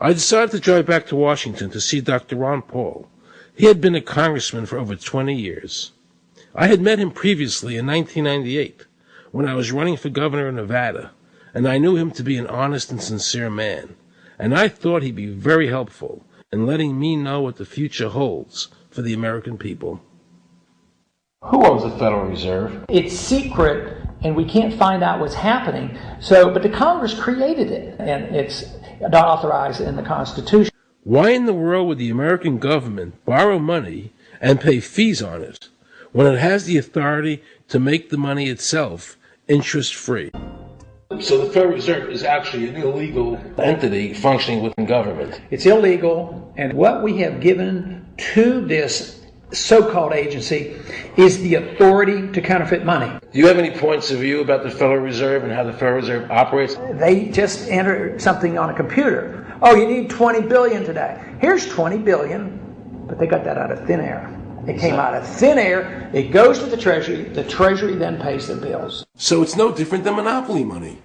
I decided to drive back to Washington to see Dr. Ron Paul. He had been a congressman for over 20 years. I had met him previously in 1998 when I was running for governor of Nevada, and I knew him to be an honest and sincere man, and I thought he'd be very helpful in letting me know what the future holds for the American people. Who owns the Federal Reserve? It's secret, and we can't find out what's happening. But the Congress created it, and it's not authorized in the Constitution. Why in the world would the American government borrow money and pay fees on it when it has the authority to make the money itself interest-free? So the Federal Reserve is actually an illegal entity functioning within government. It's illegal, and what we have given to this so-called agency is the authority to counterfeit money. Do you have any points of view about the Federal Reserve and how the Federal Reserve operates? They just enter something on a computer. Oh, you need 20 billion today. Here's 20 billion, but they got that out of thin air. It came out of thin air. It goes to the Treasury then pays the bills. So it's no different than monopoly money.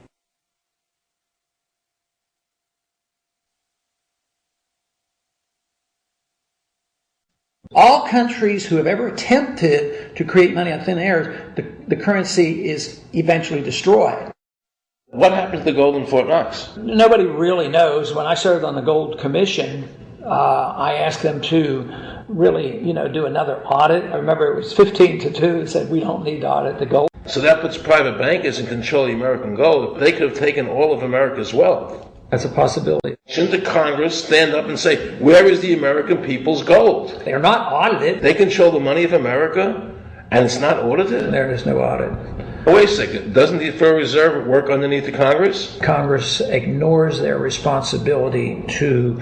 All countries who have ever attempted to create money on thin air, the currency is eventually destroyed. What happened to the gold in Fort Knox? Nobody really knows. When I served on the Gold Commission, I asked them to really, do another audit. I remember it was 15-2. It said we don't need to audit the gold. So that puts private bankers in control of the American gold. They could have taken all of America's wealth. That's a possibility. Shouldn't the Congress stand up and say, where is the American people's gold? They're not audited. They control the money of America, and it's not audited? There is no audit. Oh, wait a second. Doesn't the Federal Reserve work underneath the Congress? Congress ignores their responsibility to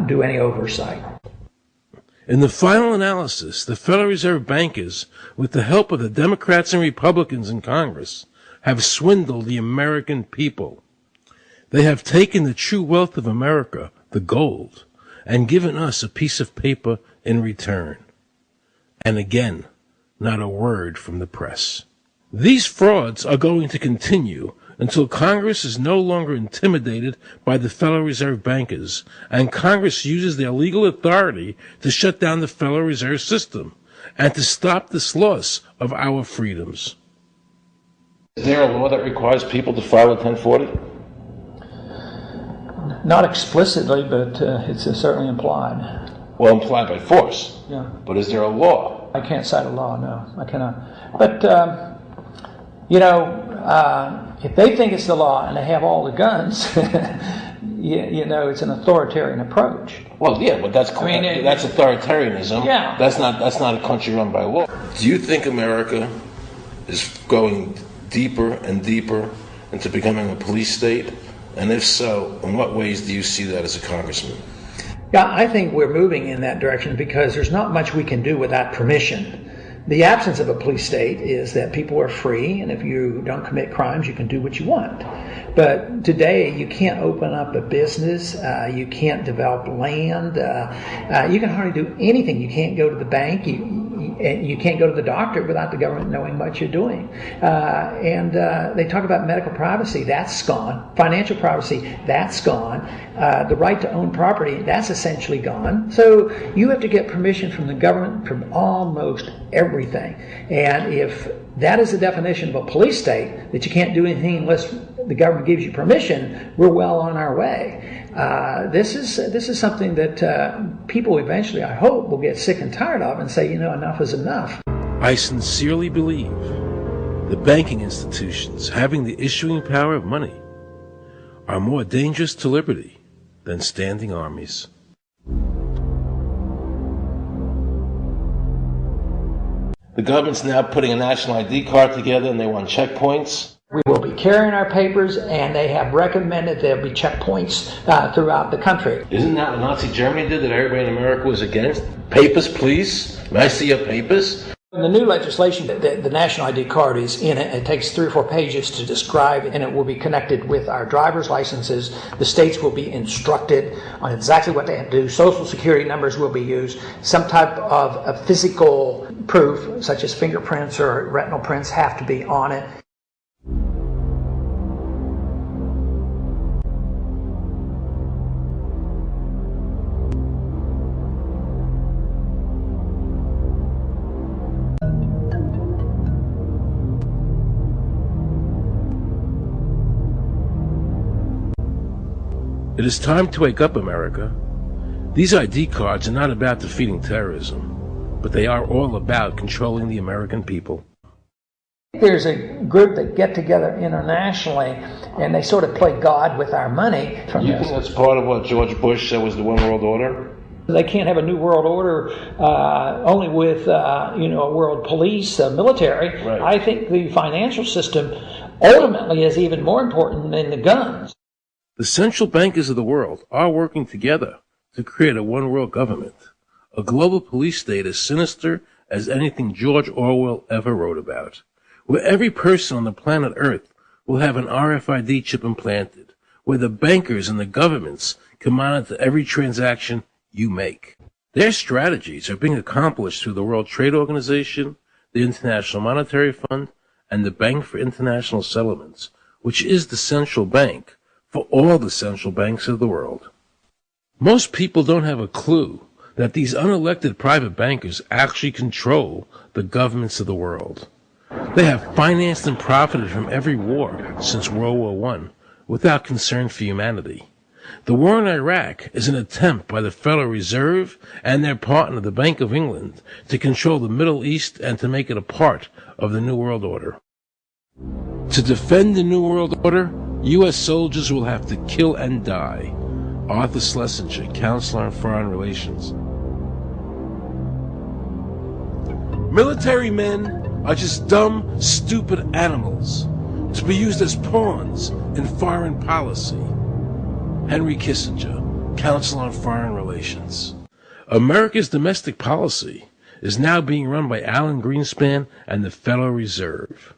do any oversight. In the final analysis, the Federal Reserve bankers, with the help of the Democrats and Republicans in Congress, have swindled the American people. They have taken the true wealth of America, the gold, and given us a piece of paper in return. And again, not a word from the press. These frauds are going to continue until Congress is no longer intimidated by the Federal Reserve bankers, and Congress uses their legal authority to shut down the Federal Reserve System and to stop this loss of our freedoms. Is there a law that requires people to file a 1040? Not explicitly, but it's certainly implied. Well, implied by force. Yeah. But is there a law? I can't cite a law, no. I cannot. But, if they think it's the law and they have all the guns, it's an authoritarian approach. Well, yeah, but that's authoritarianism. Yeah. That's not a country run by law. Do you think America is going deeper and deeper into becoming a police state? And if so, in what ways do you see that as a congressman? Yeah, I think we're moving in that direction because there's not much we can do without permission. The absence of a police state is that people are free, and if you don't commit crimes, you can do what you want. But today, you can't open up a business, you can't develop land, you can hardly do anything. You can't go to the bank, you can't go to the doctor without the government knowing what you're doing. And they talk about medical privacy, that's gone. Financial privacy, that's gone. The right to own property, that's essentially gone. So you have to get permission from the government from almost everything. And if that is the definition of a police state, that you can't do anything unless the government gives you permission, we're well on our way. This is something that people eventually, I hope, will get sick and tired of and say, enough is enough. I sincerely believe the banking institutions having the issuing power of money are more dangerous to liberty than standing armies. The government's now putting a national ID card together and they want checkpoints. We will be carrying our papers, and they have recommended there'll be checkpoints throughout the country. Isn't that what Nazi Germany did that everybody in America was against? Papers, please. May I see your papers? In the new legislation, the national ID card is in it. It takes 3 or 4 pages to describe, and it will be connected with our driver's licenses. The states will be instructed on exactly what they have to do. Social security numbers will be used. Some type of a physical proof, such as fingerprints or retinal prints, have to be on it. is time to wake up, America. These ID cards are not about defeating terrorism, but they are all about controlling the American people. There's a group that get together internationally and they sort of play God with our money. You think that's part of what George Bush said was the one world order? They can't have a new world order only with a world police, military. Right. I think the financial system ultimately is even more important than the guns. The central bankers of the world are working together to create a one world government, a global police state as sinister as anything George Orwell ever wrote about, where every person on the planet Earth will have an RFID chip implanted, where the bankers and the governments can monitor every transaction you make. Their strategies are being accomplished through the World Trade Organization, the International Monetary Fund, and the Bank for International Settlements, which is the central bank for all the central banks of the world. Most people don't have a clue that these unelected private bankers actually control the governments of the world. They have financed and profited from every war since World War I without concern for humanity. The war in Iraq is an attempt by the Federal Reserve and their partner, the Bank of England, to control the Middle East and to make it a part of the New World Order. To defend the New World Order, U.S. soldiers will have to kill and die. Arthur Schlesinger, Counselor on Foreign Relations. Military men are just dumb, stupid animals to be used as pawns in foreign policy. Henry Kissinger, Counsel on Foreign Relations. America's domestic policy is now being run by Alan Greenspan and the Federal Reserve.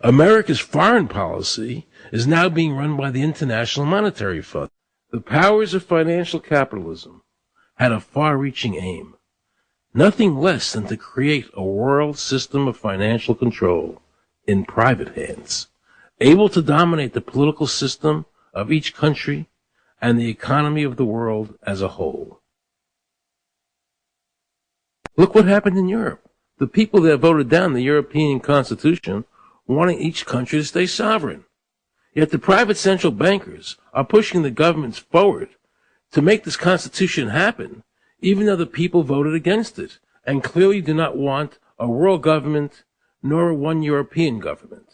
America's foreign policy is now being run by the International Monetary Fund. The powers of financial capitalism had a far-reaching aim, nothing less than to create a world system of financial control in private hands, able to dominate the political system of each country and the economy of the world as a whole. Look what happened in Europe. The people that voted down the European Constitution wanting each country to stay sovereign. Yet the private central bankers are pushing the governments forward to make this Constitution happen, even though the people voted against it and clearly do not want a world government nor one European government.